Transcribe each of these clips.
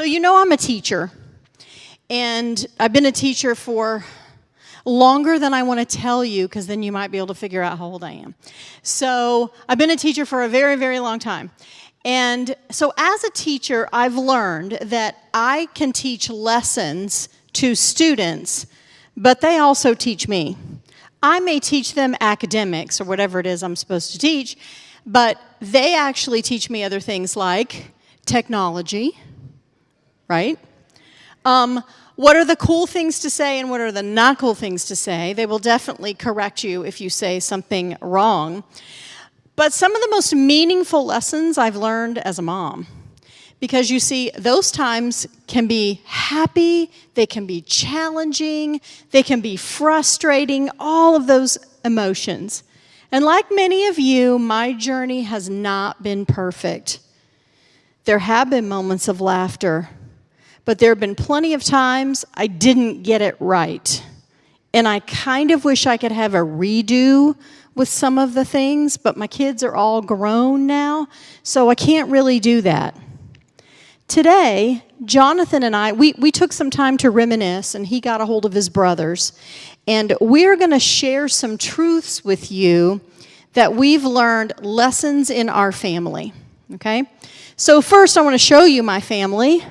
So you know I'm a teacher, and I've been a teacher for longer than I want to tell you, because then you might be able to figure out how old I am. So I've been a teacher for a very, very long time. And so as a teacher, I've learned that I can teach lessons to students, but they also teach me. I may teach them academics or whatever it is I'm supposed to teach, but they actually teach me other things like technology, right? What are the cool things to say and what are the not cool things to say? They will definitely correct you if you say something wrong. But some of the most meaningful lessons I've learned as a mom. Because you see, those times can be happy, they can be challenging, they can be frustrating, all of those emotions. And like many of you, my journey has not been perfect. There have been moments of laughter, but there have been plenty of times I didn't get it right. And I kind of wish I could have a redo with some of the things, but my kids are all grown now, so I can't really do that. Today, Jonathan and I, we took some time to reminisce, and he got a hold of his brothers. And we're going to share some truths with you that we've learned, lessons in our family, okay? So first, I want to show you my family.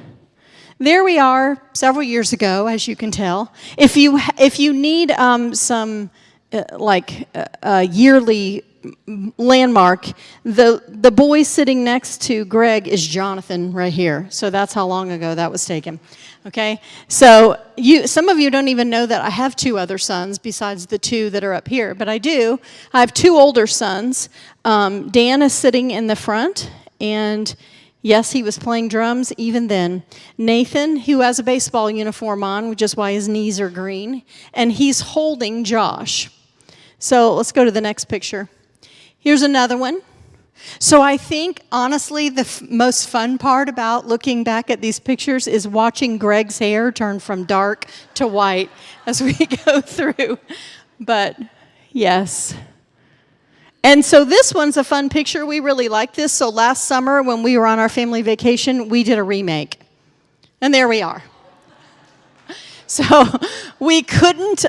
There we are several years ago, as you can tell. If you need some yearly landmark, the boy sitting next to Greg is Jonathan right here. So that's how long ago that was taken. Okay? So some of you don't even know that I have two other sons besides the two that are up here, but I do. I have two older sons. Dan is sitting in the front, and yes, he was playing drums even then. Nathan, who has a baseball uniform on, which is why his knees are green, and he's holding Josh. So let's go to the next picture. Here's another one. So I think, honestly, the most fun part about looking back at these pictures is watching Greg's hair turn from dark to white as we go through. But, yes. And so this one's a fun picture. We really like this. So last summer when we were on our family vacation, we did a remake. And there we are. So we couldn't,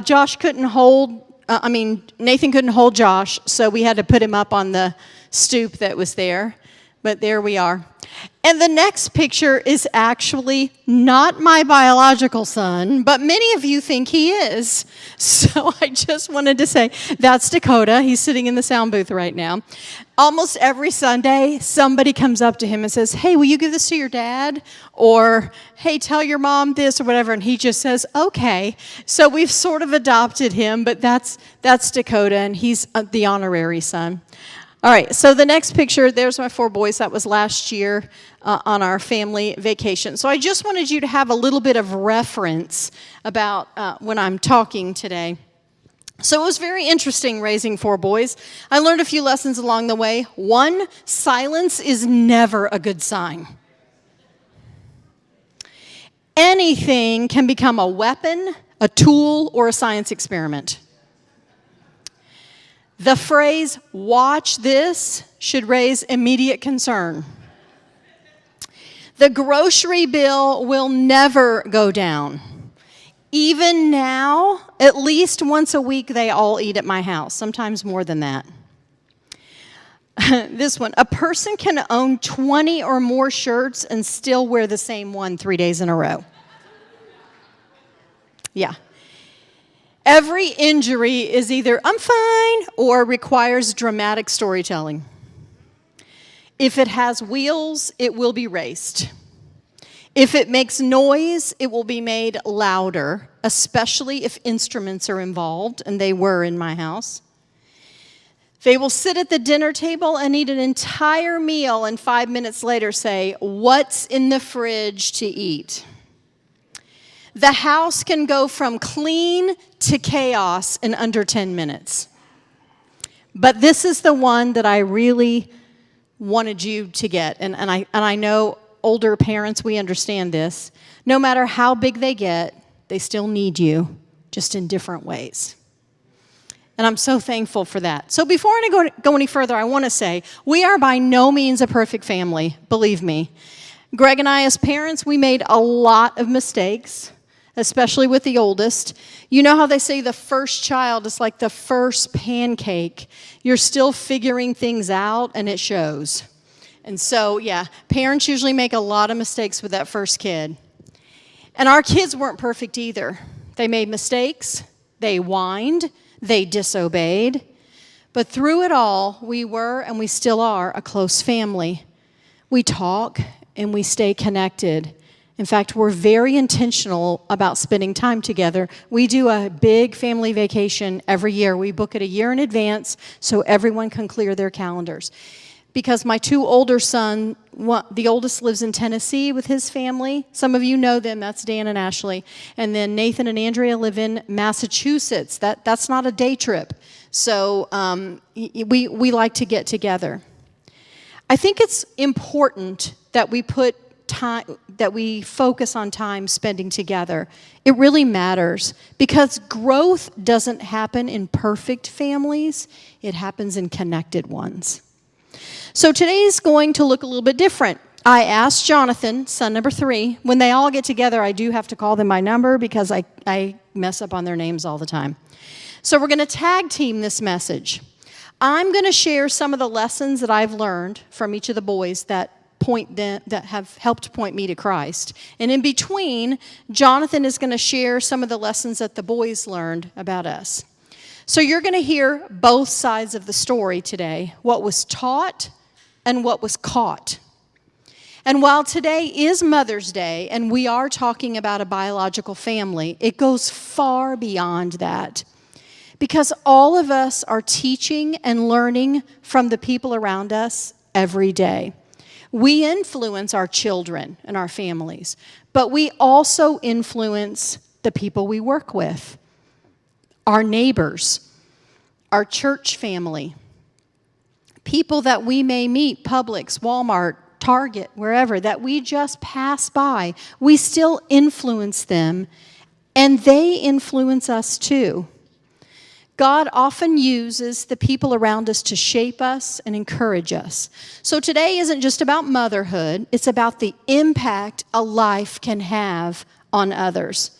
Josh couldn't hold, Nathan couldn't hold Josh, so we had to put him up on the stoop that was there. But there we are. And the next picture is actually not my biological son, but many of you think he is. So I just wanted to say, that's Dakota. He's sitting in the sound booth right now. Almost every Sunday, somebody comes up to him and says, hey, will you give this to your dad? Or, hey, tell your mom this or whatever. And he just says, okay. So we've sort of adopted him, but that's Dakota, and he's the honorary son. All right, so the next picture, there's my four boys. That was last year on our family vacation. So I just wanted you to have a little bit of reference about when I'm talking today. So it was very interesting raising four boys. I learned a few lessons along the way. One, silence is never a good sign. Anything can become a weapon, a tool, or a science experiment. The phrase, watch this, should raise immediate concern. The grocery bill will never go down. Even now, at least once a week, they all eat at my house, sometimes more than that. This one, a person can own 20 or more shirts and still wear the same one 3 days in a row. Yeah. Every injury is either I'm fine or requires dramatic storytelling. If it has wheels, it will be raced. If it makes noise, it will be made louder, especially if instruments are involved, and they were in my house. They will sit at the dinner table and eat an entire meal and 5 minutes later say, what's in the fridge to eat? The house can go from clean to chaos in under 10 minutes. But this is the one that I really wanted you to get. And I know older parents, we understand this. No matter how big they get, they still need you, just in different ways. And I'm so thankful for that. So before I go any further, I want to say, we are by no means a perfect family, believe me. Greg and I, as parents, we made a lot of mistakes, especially with the oldest. You know how they say the first child is like the first pancake. You're still figuring things out, and it shows. And so, yeah, parents usually make a lot of mistakes with that first kid. And our kids weren't perfect either. They made mistakes, they whined, they disobeyed. But through it all, we were and we still are a close family. We talk and we stay connected. In fact, we're very intentional about spending time together. We do a big family vacation every year. We book it a year in advance so everyone can clear their calendars. Because my two older sons, the oldest lives in Tennessee with his family. Some of you know them. That's Dan and Ashley. And then Nathan and Andrea live in Massachusetts. That's not a day trip. So we like to get together. I think it's important that we put time, that we focus on time spending together. It really matters because growth doesn't happen in perfect families. It happens in connected ones. So today's going to look a little bit different. I asked Jonathan, son number 3, when they all get together, I do have to call them by number because I mess up on their names all the time. So we're going to tag team this message. I'm going to share some of the lessons that I've learned from each of the boys that have helped point me to Christ. And in between, Jonathan is going to share some of the lessons that the boys learned about us. So you're going to hear both sides of the story today, what was taught and what was caught. And while today is Mother's Day and we are talking about a biological family, it goes far beyond that. Because all of us are teaching and learning from the people around us every day. We influence our children and our families, but we also influence the people we work with. Our neighbors, our church family, people that we may meet, Publix, Walmart, Target, wherever, that we just pass by. We still influence them, and they influence us too. God often uses the people around us to shape us and encourage us. So today isn't just about motherhood, it's about the impact a life can have on others.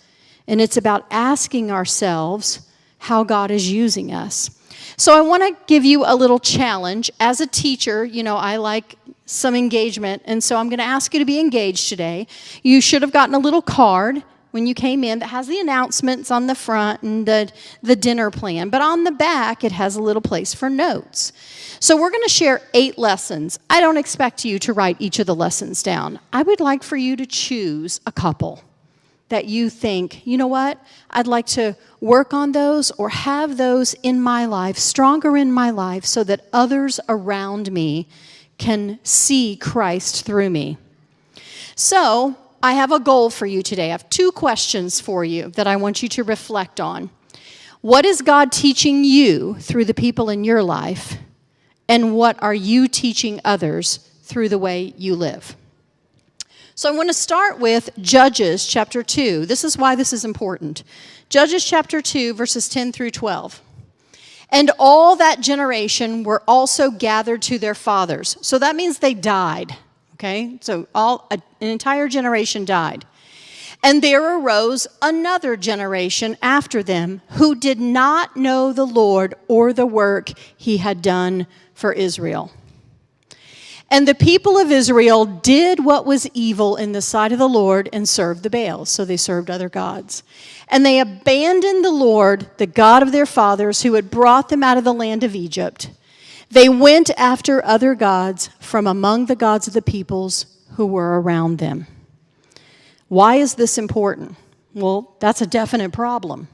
And it's about asking ourselves how God is using us. So I want to give you a little challenge. As a teacher, you know, I like some engagement, and so I'm going to ask you to be engaged today. You should have gotten a little card when you came in that has the announcements on the front and the dinner plan. But on the back, it has a little place for notes. So we're going to share 8 lessons. I don't expect you to write each of the lessons down. I would like for you to choose a couple that you think, you know what, I'd like to work on those or have those in my life, stronger in my life, so that others around me can see Christ through me. So I have a goal for you today. I have 2 questions for you that I want you to reflect on. What is God teaching you through the people in your life? And what are you teaching others through the way you live? So I want to start with Judges chapter 2. This is why this is important. Judges chapter 2, verses 10 through 12. And all that generation were also gathered to their fathers. So that means they died. Okay? So an entire generation died. And there arose another generation after them who did not know the Lord or the work he had done for Israel. And the people of Israel did what was evil in the sight of the Lord and served the Baals. So they served other gods. And they abandoned the Lord, the God of their fathers, who had brought them out of the land of Egypt. They went after other gods from among the gods of the peoples who were around them. Why is this important? Well, that's a definite problem.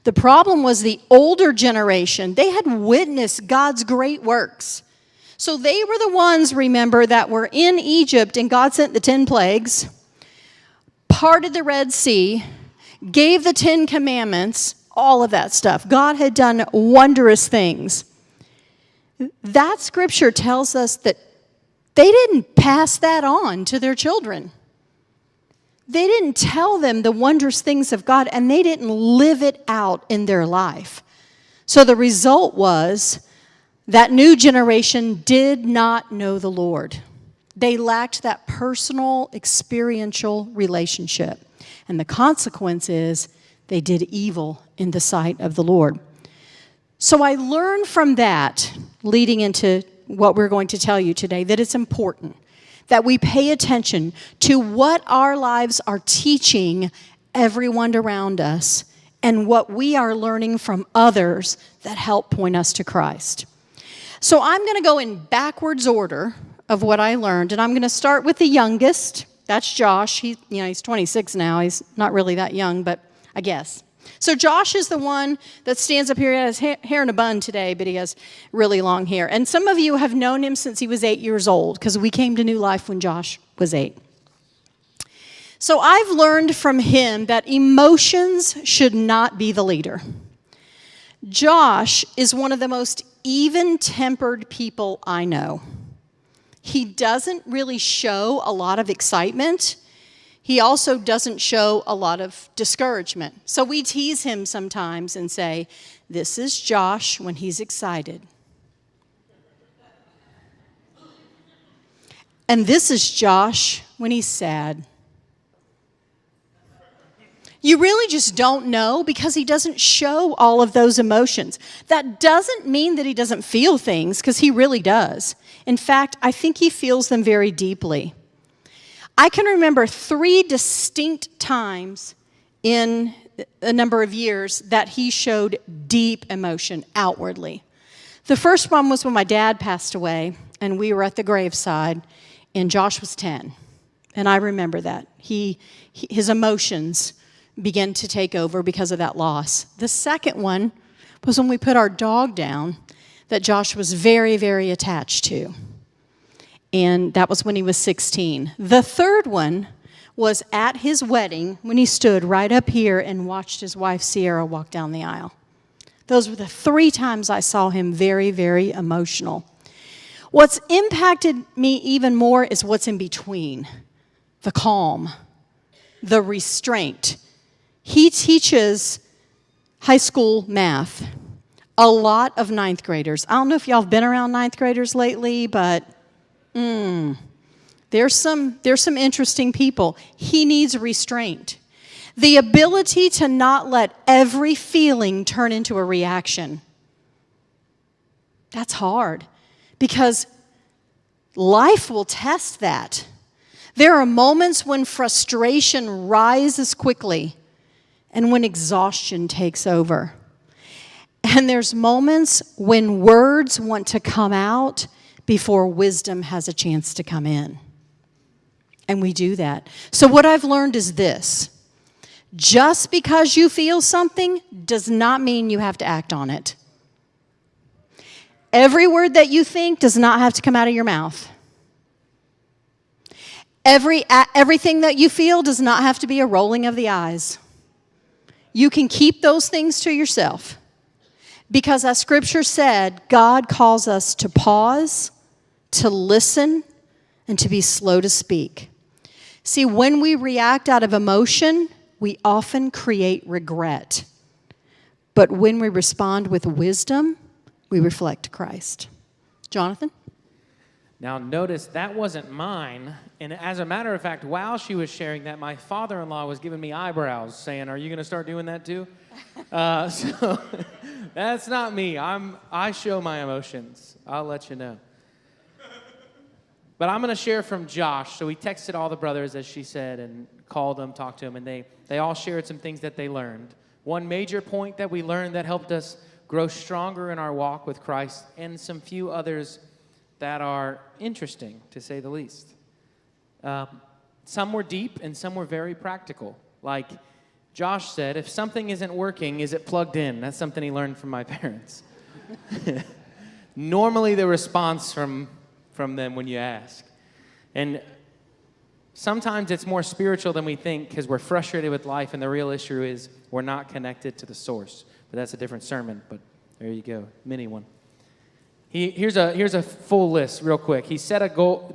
The problem was the older generation. They had witnessed God's great works. So they were the ones, remember, that were in Egypt, and God sent the 10 plagues, parted the Red Sea, gave the 10 commandments, all of that stuff. God had done wondrous things. That scripture tells us that they didn't pass that on to their children. They didn't tell them the wondrous things of God, and they didn't live it out in their life. So the result was that new generation did not know the Lord. They lacked that personal, experiential relationship. And the consequence is they did evil in the sight of the Lord. So I learned from that, leading into what we're going to tell you today, that it's important that we pay attention to what our lives are teaching everyone around us and what we are learning from others that help point us to Christ. So I'm going to go in backwards order of what I learned, and I'm going to start with the youngest. That's Josh. He's 26 now. He's not really that young, but I guess. So Josh is the one that stands up here. He has hair in a bun today, but he has really long hair. And some of you have known him since he was 8 years old, because we came to New Life when Josh was 8. So I've learned from him that emotions should not be the leader. Josh is one of the most even-tempered people I know. He doesn't really show a lot of excitement. He also doesn't show a lot of discouragement. So we tease him sometimes and say, "This is Josh when he's excited. And this is Josh when he's sad." You really just don't know because he doesn't show all of those emotions. That doesn't mean that he doesn't feel things, because he really does. In fact, I think he feels them very deeply. I can remember 3 distinct times in a number of years that he showed deep emotion outwardly. The first one was when my dad passed away, and we were at the graveside, and Josh was 10. And I remember that. His emotions began to take over because of that loss. The second one was when we put our dog down that Josh was very, very attached to. And that was when he was 16. The third one was at his wedding when he stood right up here and watched his wife Sierra walk down the aisle. Those were the 3 times I saw him very, very emotional. What's impacted me even more is what's in between. The calm, the restraint. He teaches high school math. A lot of 9th graders. I don't know if y'all have been around 9th graders lately, but there's some interesting people. He needs restraint. The ability to not let every feeling turn into a reaction. That's hard, because life will test that. There are moments when frustration rises quickly and when exhaustion takes over. And there's moments when words want to come out before wisdom has a chance to come in. And we do that. So what I've learned is this: just because you feel something does not mean you have to act on it. Every word that you think does not have to come out of your mouth. Everything that you feel does not have to be a rolling of the eyes. You can keep those things to yourself. Because as Scripture said, God calls us to pause, to listen, and to be slow to speak. See, when we react out of emotion, we often create regret. But when we respond with wisdom, we reflect Christ. Jonathan? Now notice that wasn't mine. And as a matter of fact, while she was sharing that, my father-in-law was giving me eyebrows saying, "Are you going to start doing that too?" So that's not me. I show my emotions. I'll let you know. But I'm going to share from Josh. So we texted all the brothers, as she said, and called them, talked to them, and they all shared some things that they learned. One major point that we learned that helped us grow stronger in our walk with Christ, and some few others that are interesting, to say the least. Some were deep and some were very practical. Like Josh said, if something isn't working, is it plugged in? That's something he learned from my parents. Normally the response from them when you ask. And sometimes it's more spiritual than we think because we're frustrated with life, and the real issue is we're not connected to the source. But that's a different sermon, but there you go, mini one. Here's a full list real quick. He set a goal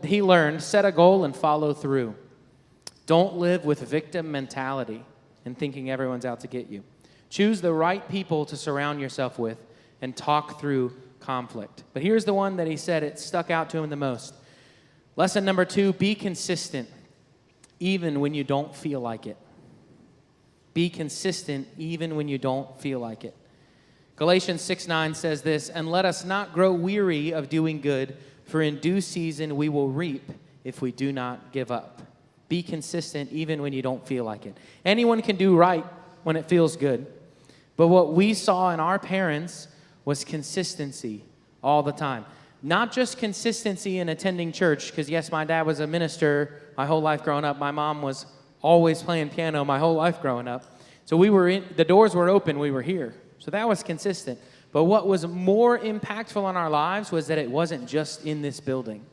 and follow through. Don't live with victim mentality and thinking everyone's out to get you. Choose the right people to surround yourself with and talk through conflict. But here's the one that he said it stuck out to him the most. Lesson number 2, be consistent, even when you don't feel like it. Be consistent, even when you don't feel like it. Galatians 6:9 says this, "And let us not grow weary of doing good, for in due season we will reap if we do not give up." Be consistent, even when you don't feel like it. Anyone can do right when it feels good. But what we saw in our parents was consistency all the time. Not just consistency in attending church, because yes, my dad was a minister my whole life growing up. My mom was always playing piano my whole life growing up. So the doors were open, we were here. So that was consistent. But what was more impactful in our lives was that it wasn't just in this building.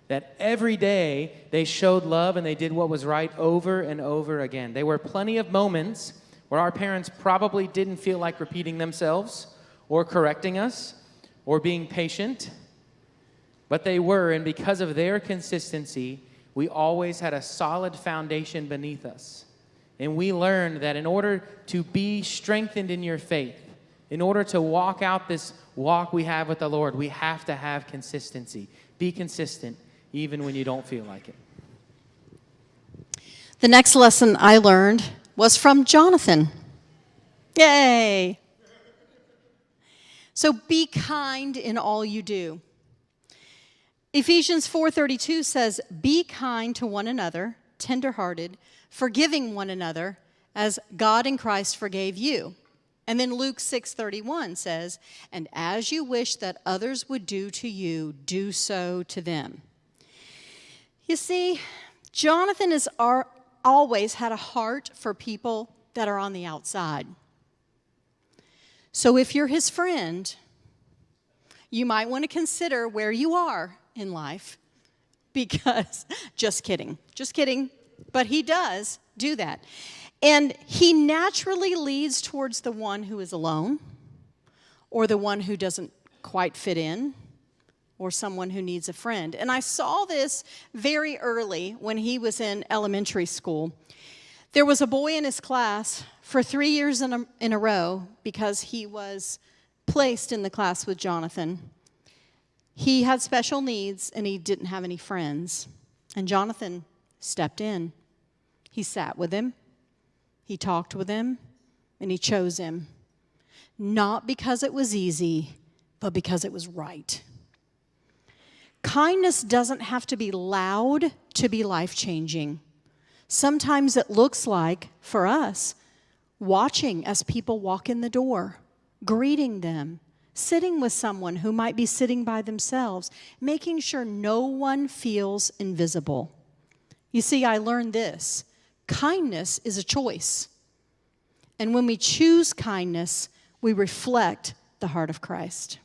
That every day they showed love and they did what was right over and over again. There were plenty of moments where our parents probably didn't feel like repeating themselves or correcting us or being patient. But they were, and because of their consistency, we always had a solid foundation beneath us. And we learned that in order to be strengthened in your faith, in order to walk out this walk we have with the Lord, we have to have consistency. Be consistent, even when you don't feel like it. The next lesson I learned was from Jonathan. Yay! So be kind in all you do. Ephesians 4:32 says, "Be kind to one another, tenderhearted, forgiving one another, as God in Christ forgave you." And then Luke 6:31 says, "And as you wish that others would do to you, do so to them." You see, Jonathan has always had a heart for people that are on the outside. So if you're his friend, you might want to consider where you are in life, because just kidding, but he does do that. And he naturally leads towards the one who is alone, or the one who doesn't quite fit in, or someone who needs a friend. And I saw this very early when he was in elementary school. There was a boy in his class for 3 years in a row, because he was placed in the class with Jonathan. He had special needs, and he didn't have any friends. And Jonathan stepped in. He sat with him, he talked with him, and he chose him. Not because it was easy, but because it was right. Kindness doesn't have to be loud to be life-changing. Sometimes it looks like, for us, watching as people walk in the door, greeting them, sitting with someone who might be sitting by themselves, making sure no one feels invisible. You see, I learned this. Kindness is a choice. And when we choose kindness, we reflect the heart of Christ.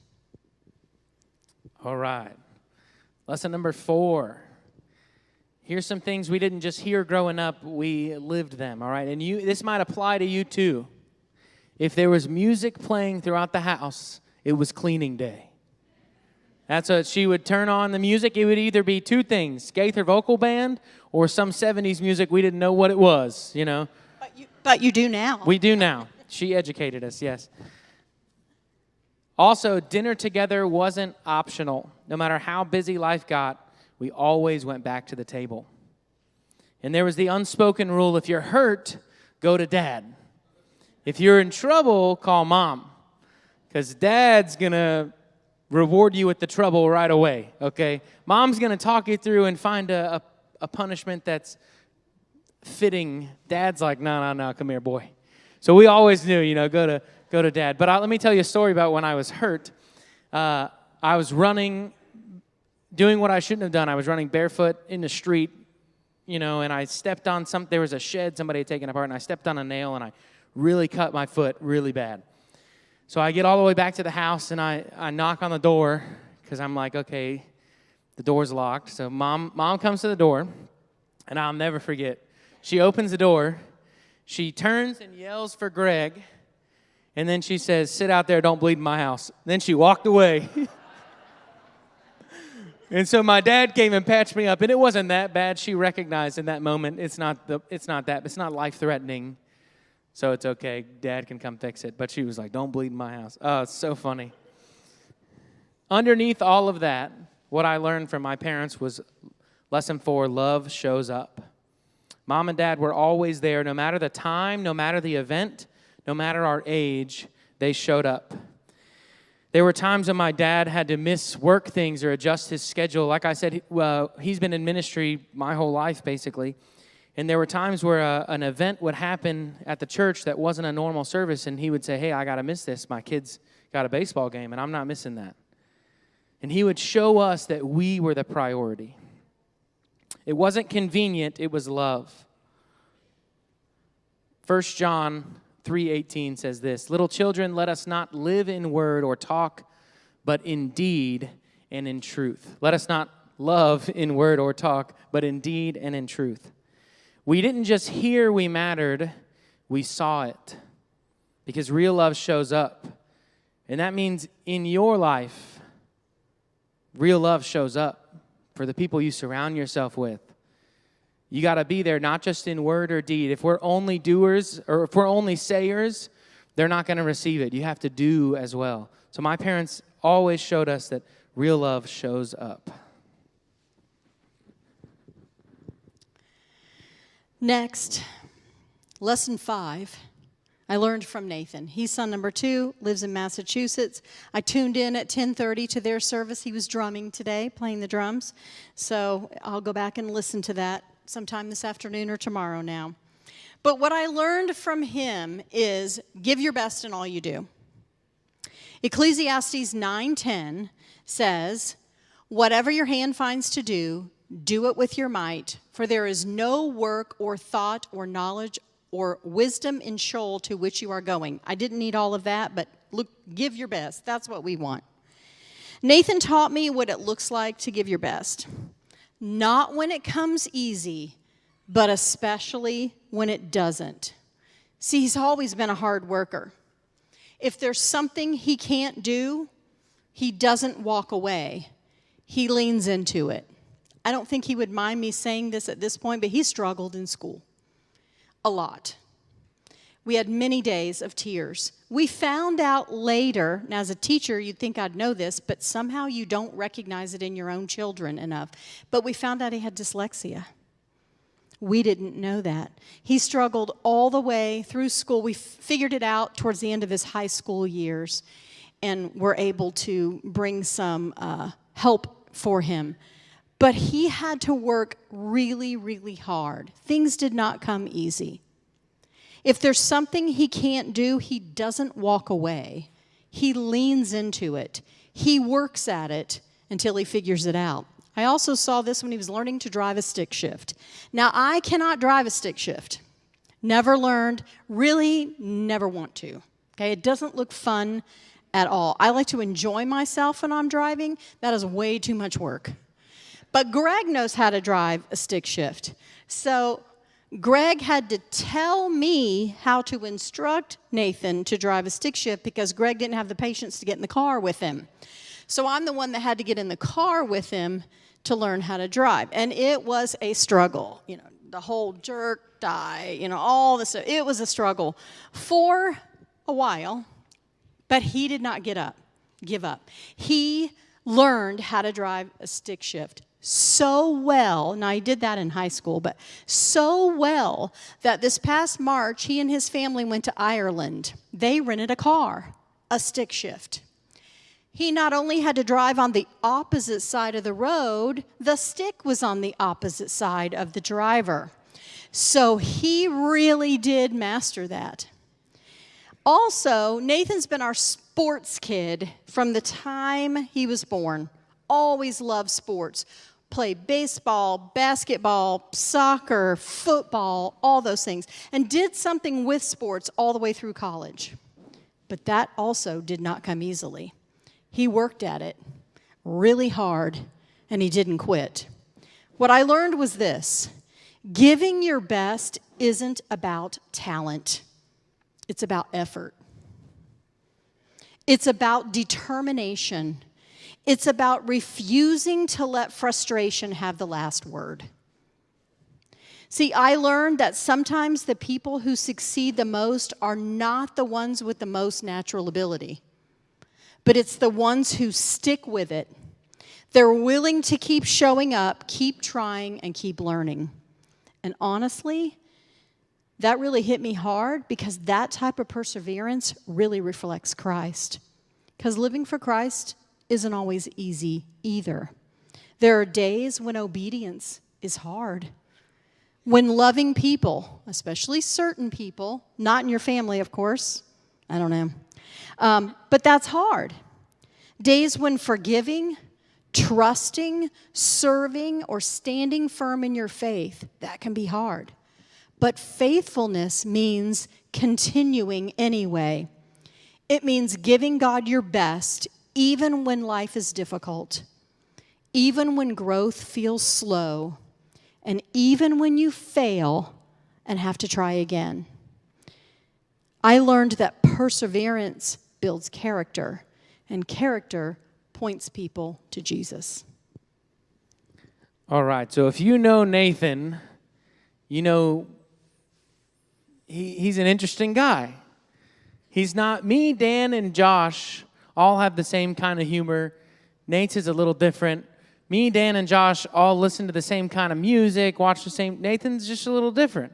All right. Lesson number 4. Here's some things we didn't just hear growing up, we lived them, all right? And this might apply to you too. If there was music playing throughout the house, it was cleaning day. That's what she would turn on the music. It would either be 2 things, Gaither Vocal Band or some 70s music we didn't know what it was, you know. But you do now. We do now. She educated us, yes. Also, dinner together wasn't optional. No matter how busy life got, we always went back to the table. And there was the unspoken rule, if you're hurt, go to dad. If you're in trouble, call mom. Because dad's going to reward you with the trouble right away, okay? Mom's going to talk you through and find a punishment that's fitting. Dad's like, no, come here, boy. So we always knew, go to dad. But let me tell you a story about when I was hurt. I was running, doing what I shouldn't have done. I was running barefoot in the street, and I stepped on there was a shed somebody had taken apart, and I stepped on a nail, and I really cut my foot really bad. So I get all the way back to the house, and I knock on the door, because I'm like, okay, the door's locked. So mom comes to the door, and I'll never forget. She opens the door, she turns and yells for Greg, and then she says, sit out there, don't bleed in my house. Then she walked away. And so my dad came and patched me up, and it wasn't that bad. She recognized in that moment it's not life-threatening. So it's okay. Dad can come fix it. But she was like, don't bleed in my house. Oh, it's so funny. Underneath all of that, what I learned from my parents was Lesson 4, love shows up. Mom and Dad were always there, no matter the time, no matter the event, no matter our age, they showed up. There were times when my dad had to miss work things or adjust his schedule. Like I said, he's been in ministry my whole life, basically. And there were times where an event would happen at the church that wasn't a normal service, and he would say, hey, I got to miss this. My kid's got a baseball game, and I'm not missing that. And he would show us that we were the priority. It wasn't convenient, it was love. 1 John 3:18 says this, little children, let us not live in word or talk, but in deed and in truth. Let us not love in word or talk, but in deed and in truth. We didn't just hear we mattered, we saw it. Because real love shows up. And that means in your life, real love shows up for the people you surround yourself with. You got to be there, not just in word or deed. If we're only doers or if we're only sayers, they're not going to receive it. You have to do as well. So my parents always showed us that real love shows up. Next, lesson 5, I learned from Nathan. He's son number 2, lives in Massachusetts. I tuned in at 10:30 to their service. He was drumming today, playing the drums. So I'll go back and listen to that sometime this afternoon or tomorrow now. But what I learned from him is give your best in all you do. Ecclesiastes 9:10 says, whatever your hand finds to do, do it with your might, for there is no work or thought or knowledge or wisdom in Sheol to which you are going. I didn't need all of that, but look, give your best. That's what we want. Nathan taught me what it looks like to give your best. Not when it comes easy, but especially when it doesn't. See, he's always been a hard worker. If there's something he can't do, he doesn't walk away. He leans into it. I don't think he would mind me saying this at this point, but he struggled in school a lot. We had many days of tears. We found out later, now as a teacher, you'd think I'd know this, but somehow you don't recognize it in your own children enough. But we found out he had dyslexia. We didn't know that. He struggled all the way through school. We figured it out towards the end of his high school years and were able to bring some help for him. But he had to work really, really hard. Things did not come easy. If there's something he can't do, he doesn't walk away. He leans into it. He works at it until he figures it out. I also saw this when he was learning to drive a stick shift. Now, I cannot drive a stick shift. Never learned, really never want to. Okay, it doesn't look fun at all. I like to enjoy myself when I'm driving. That is way too much work. But Greg knows how to drive a stick shift. So Greg had to tell me how to instruct Nathan to drive a stick shift because Greg didn't have the patience to get in the car with him. So I'm the one that had to get in the car with him to learn how to drive. And it was a struggle. You know, the whole jerk, die, you know, all this stuff. It was a struggle for a while, but he did not give up. He learned how to drive a stick shift so well. Now, he did that in high school, but so well that this past March, he and his family went to Ireland. They rented a car, a stick shift. He not only had to drive on the opposite side of the road, the stick was on the opposite side of the driver. So he really did master that. Also, Nathan's been our sports kid from the time he was born. Always loved sports. Played baseball, basketball, soccer, football, all those things. And did something with sports all the way through college. But that also did not come easily. He worked at it really hard, and he didn't quit. What I learned was this: giving your best isn't about talent. It's about effort. It's about determination. It's about refusing to let frustration have the last word. See, I learned that sometimes the people who succeed the most are not the ones with the most natural ability, but it's the ones who stick with it, They're willing to keep showing up, keep trying, and keep learning. And honestly, that really hit me hard because that type of perseverance really reflects Christ. Because living for Christ isn't always easy either. There are days when obedience is hard. When loving people, especially certain people, not in your family, of course, I don't know, but that's hard. Days when forgiving, trusting, serving, or standing firm in your faith, that can be hard. But faithfulness means continuing anyway. It means giving God your best even when life is difficult, even when growth feels slow, and even when you fail and have to try again. I learned that perseverance builds character, and character points people to Jesus. All right, so if you know Nathan, you know he's an interesting guy. He's not, me, Dan, and Josh all have the same kind of humor. Nate's is a little different. Me, Dan, and Josh all listen to the same kind of music, watch the same. Nathan's just a little different.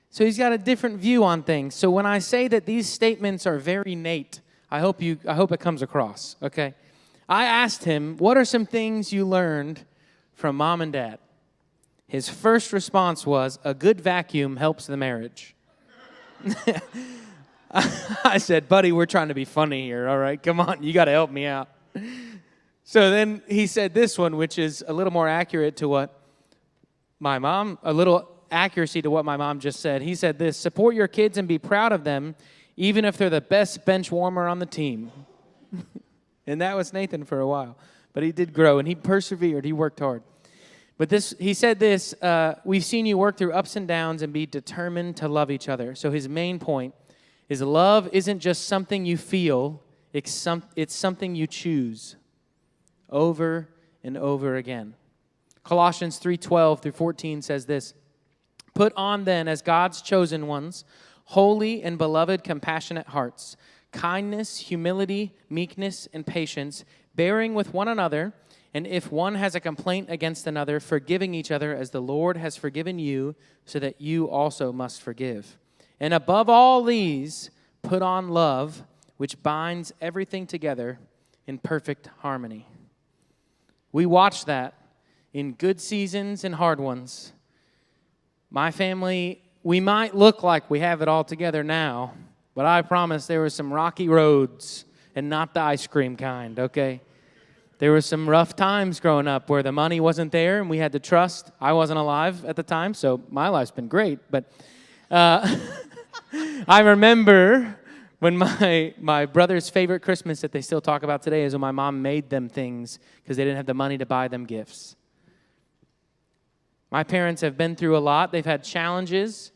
So he's got a different view on things. So when I say that these statements are very Nate, I hope it comes across, okay? I asked him, what are some things you learned from mom and dad? His first response was, a good vacuum helps the marriage. I said, buddy, we're trying to be funny here, all right? Come on, you got to help me out. So then he said this one, which is a little more accurate to what a little accuracy to what my mom just said. He said this, support your kids and be proud of them, even if they're the best bench warmer on the team. And that was Nathan for a while. But he did grow, and he persevered. He worked hard. But he said this, we've seen you work through ups and downs and be determined to love each other. So his main point is love isn't just something you feel, it's something you choose over and over again. Colossians 3:12 through 14 says this, put on then as God's chosen ones, holy and beloved compassionate hearts, kindness, humility, meekness, and patience, bearing with one another, and if one has a complaint against another, forgiving each other as the Lord has forgiven you, so that you also must forgive. And above all these, put on love, which binds everything together in perfect harmony. We watch that in good seasons and hard ones. My family, we might look like we have it all together now, but I promise there were some rocky roads, and not the ice cream kind, okay? There were some rough times growing up where the money wasn't there and we had to trust. I wasn't alive at the time, so my life's been great. But I remember when my brother's favorite Christmas that they still talk about today is when my mom made them things because they didn't have the money to buy them gifts. My parents have been through a lot. They've had challenges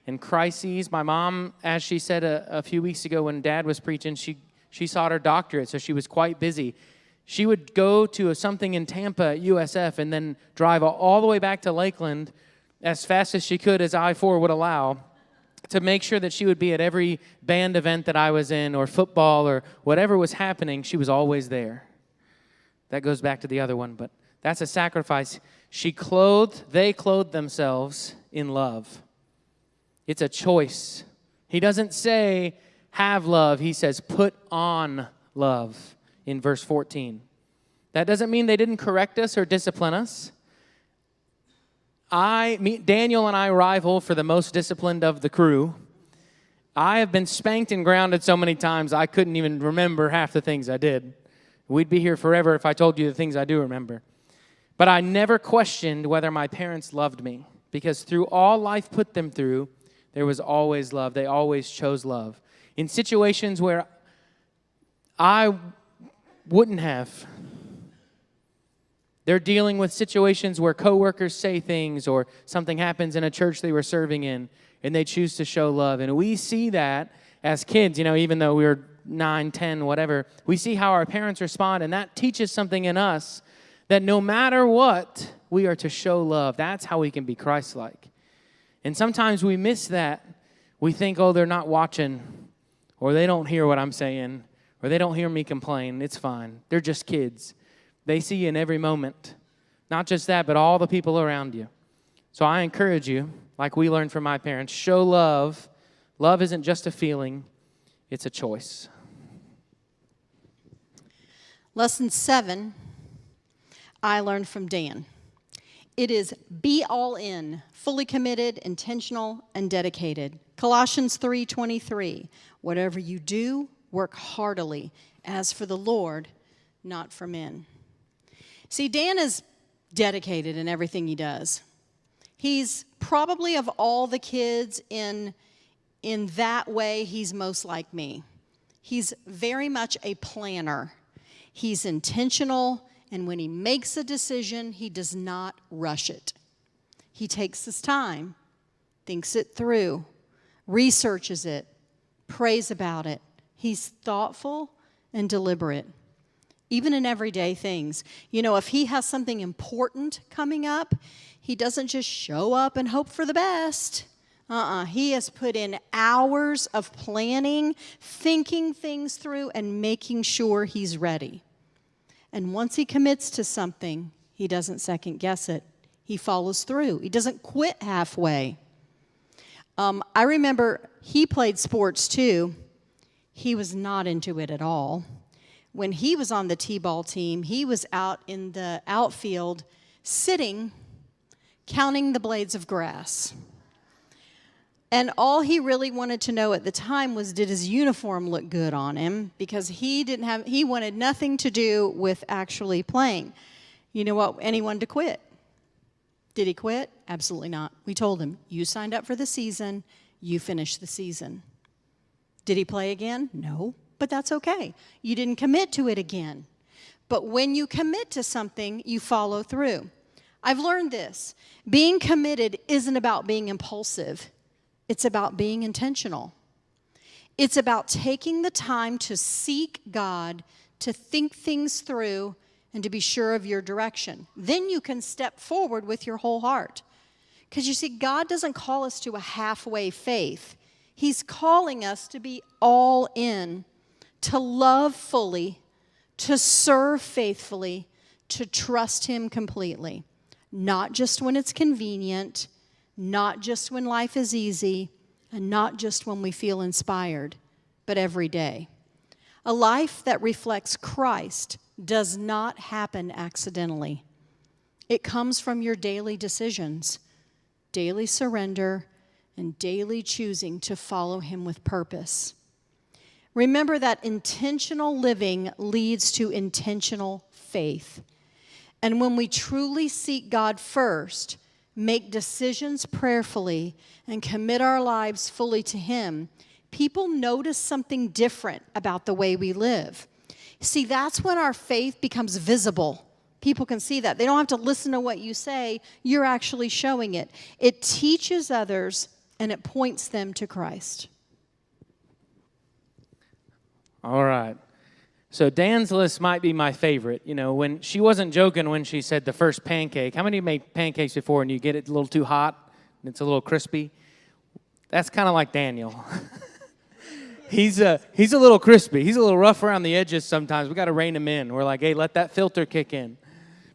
and crises. My mom, as she said a few weeks ago when Dad was preaching, she sought her doctorate, so she was quite busy. She would go to something in Tampa at USF and then drive all the way back to Lakeland as fast as she could, as I-4 would allow, to make sure that she would be at every band event that I was in or football or whatever was happening. She was always there. That goes back to the other one, but that's a sacrifice. They clothed themselves in love. It's a choice. He doesn't say, have love. He says, put on love in verse 14. That doesn't mean they didn't correct us or discipline us. Daniel and I rival for the most disciplined of the crew. I have been spanked and grounded so many times I couldn't even remember half the things I did. We'd be here forever if I told you the things I do remember. But I never questioned whether my parents loved me, because through all life put them through, there was always love. They always chose love. In situations where I wouldn't have. They're dealing with situations where coworkers say things or something happens in a church they were serving in, and they choose to show love. And we see that as kids, even though we were 9, 10, whatever, we see how our parents respond, and that teaches something in us that no matter what, we are to show love. That's how we can be Christ-like. And sometimes we miss that. We think, oh, they're not watching, or they don't hear what I'm saying, or they don't hear me complain. It's fine. They're just kids. They see you in every moment. Not just that, but all the people around you. So I encourage you, like we learned from my parents, show love. Love isn't just a feeling, it's a choice. Lesson 7, I learned from Dan. It is be all in, fully committed, intentional, and dedicated. Colossians 3:23, whatever you do, work heartily, as for the Lord, not for men. See, Dan is dedicated in everything he does. He's probably, of all the kids in that way, he's most like me. He's very much a planner. He's intentional, and when he makes a decision, he does not rush it. He takes his time, thinks it through, researches it, prays about it. He's thoughtful and deliberate, even in everyday things. You know, if he has something important coming up, he doesn't just show up and hope for the best. He has put in hours of planning, thinking things through, and making sure he's ready. And once he commits to something, he doesn't second guess it. He follows through. He doesn't quit halfway. I remember he played sports too. He was not into it at all. When he was on the T-ball team, he was out in the outfield sitting, counting the blades of grass. And all he really wanted to know at the time was, did his uniform look good on him? Because he wanted nothing to do with actually playing. You know what? And he wanted to quit. Did he quit? Absolutely not. We told him, you signed up for the season, you finished the season. Did he play again? No, but that's okay. You didn't commit to it again. But when you commit to something, you follow through. I've learned this. Being committed isn't about being impulsive. It's about being intentional. It's about taking the time to seek God, to think things through, and to be sure of your direction. Then you can step forward with your whole heart. Because you see, God doesn't call us to a halfway faith. He's calling us to be all in, to love fully, to serve faithfully, to trust Him completely. Not just when it's convenient, not just when life is easy, and not just when we feel inspired, but every day. A life that reflects Christ does not happen accidentally. It comes from your daily decisions, daily surrender, and daily choosing to follow Him with purpose. Remember that intentional living leads to intentional faith. And when we truly seek God first, make decisions prayerfully, and commit our lives fully to Him, people notice something different about the way we live. See, that's when our faith becomes visible. People can see that. They don't have to listen to what you say. You're actually showing it. It teaches others, and it points them to Christ. All right. So Dan's list might be my favorite. You know, when she wasn't joking when she said the first pancake. How many of you made pancakes before and you get it a little too hot and it's a little crispy? That's kind of like Daniel. He's a little crispy. He's a little rough around the edges sometimes. We got to rein him in. We're like, hey, let that filter kick in.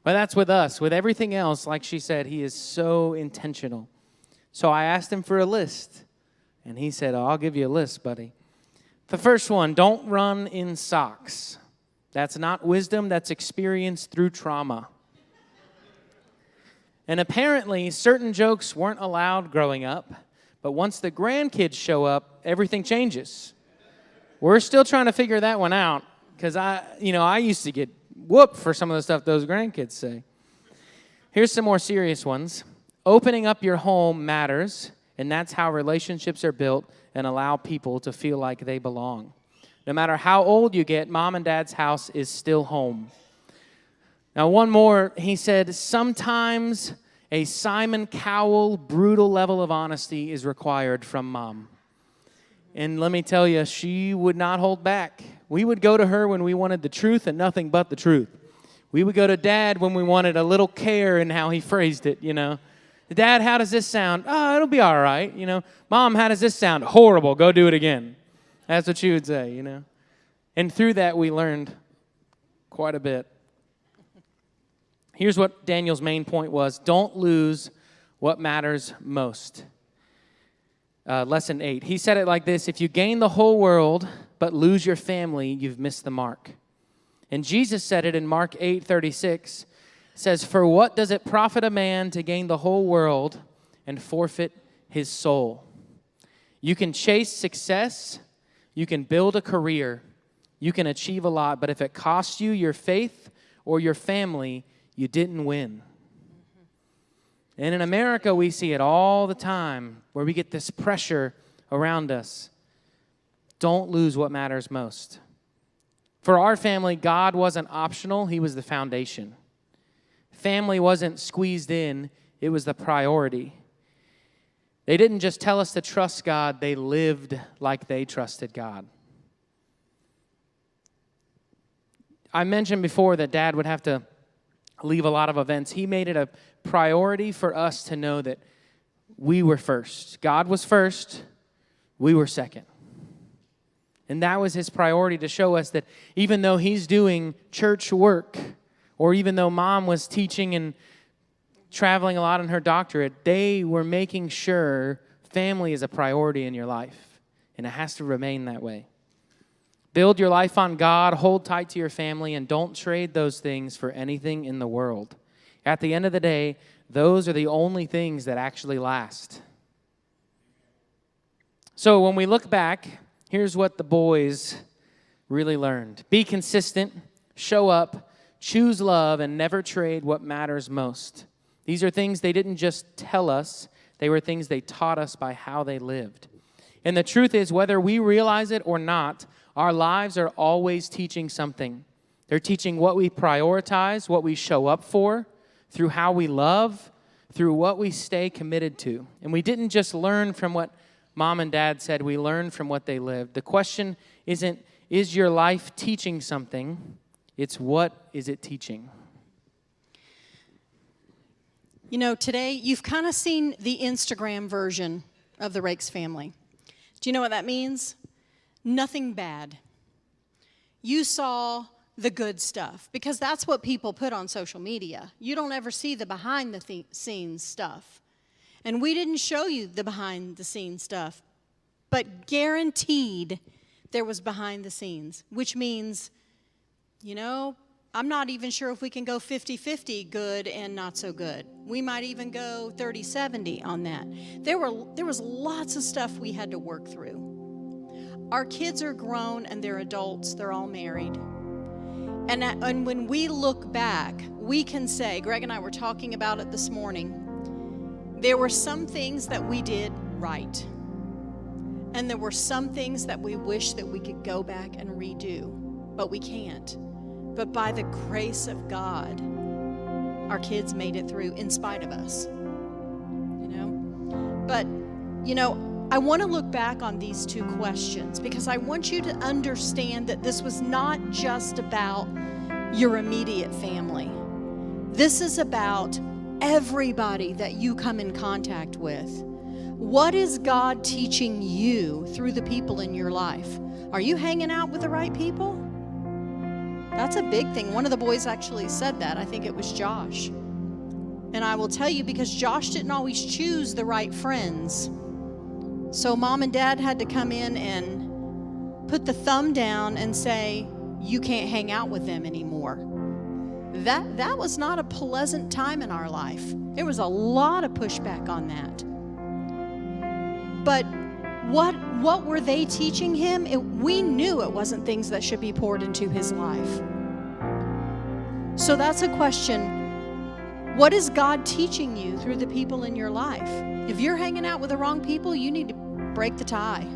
But that's with us. With everything else, like she said, he is so intentional. So I asked him for a list. And he said, oh, I'll give you a list, buddy. The first one, don't run in socks. That's not wisdom, that's experience through trauma. And apparently, certain jokes weren't allowed growing up, but once the grandkids show up, everything changes. We're still trying to figure that one out, because I used to get whooped for some of the stuff those grandkids say. Here's some more serious ones. Opening up your home matters, and that's how relationships are built and allow people to feel like they belong. No matter how old you get, mom and dad's house is still home. Now, one more, he said, sometimes a Simon Cowell brutal level of honesty is required from mom. And let me tell you, she would not hold back. We would go to her when we wanted the truth and nothing but the truth. We would go to dad when we wanted a little care in how he phrased it, you know. Dad, how does this sound? Oh, it'll be all right, you know. Mom, how does this sound? Horrible. Go do it again. That's what she would say, you know. And through that, we learned quite a bit. Here's what Daniel's main point was: don't lose what matters most. Lesson 8. He said it like this: if you gain the whole world but lose your family, you've missed the mark. And Jesus said it in Mark 8:36. Says, for what does it profit a man to gain the whole world and forfeit his soul? You can chase success, you can build a career, you can achieve a lot, but if it costs you your faith or your family, you didn't win. And in America, we see it all the time, where we get this pressure around us. Don't lose what matters most. For our family, God wasn't optional, He was the foundation. Family wasn't squeezed in, it was the priority. They didn't just tell us to trust God, they lived like they trusted God. I mentioned before that Dad would have to leave a lot of events. He made it a priority for us to know that we were first. God was first, we were second. And that was His priority, to show us that even though He's doing church work, or even though Mom was teaching and traveling a lot on her doctorate, they were making sure family is a priority in your life. And it has to remain that way. Build your life on God, hold tight to your family, and don't trade those things for anything in the world. At the end of the day, those are the only things that actually last. So when we look back, here's what the boys really learned. Be consistent, show up, choose love, and never trade what matters most. These are things they didn't just tell us. They were things they taught us by how they lived. And the truth is, whether we realize it or not, our lives are always teaching something. They're teaching what we prioritize, what we show up for, through how we love, through what we stay committed to. And we didn't just learn from what Mom and Dad said, we learned from what they lived. The question isn't, is your life teaching something? It's, what is it teaching? You know, today you've kind of seen the Instagram version of the Rakes family. Do you know what that means? Nothing bad. You saw the good stuff, because that's what people put on social media. You don't ever see the behind the scenes stuff. And we didn't show you the behind the scenes stuff, but guaranteed there was behind the scenes, which means, you know, I'm not even sure if we can go 50-50 good and not so good. We might even go 30-70 on that. There was lots of stuff we had to work through. Our kids are grown and they're adults. They're all married. And when we look back, we can say, Greg and I were talking about it this morning, there were some things that we did right. And there were some things that we wish that we could go back and redo, but we can't. But by the grace of God, our kids made it through in spite of us. You know? But, you know, I want to look back on these two questions, because I want you to understand that this was not just about your immediate family. This is about everybody that you come in contact with. What is God teaching you through the people in your life? Are you hanging out with the right people? That's a big thing. One of the boys actually said that. I think it was Josh. And I will tell you, because Josh didn't always choose the right friends. So Mom and Dad had to come in and put the thumb down and say, you can't hang out with them anymore. That was not a pleasant time in our life. There was a lot of pushback on that. But what were they teaching him? We knew it wasn't things that should be poured into his life. So that's a question. What is God teaching you through the people in your life? If you're hanging out with the wrong people, you need to break the tie.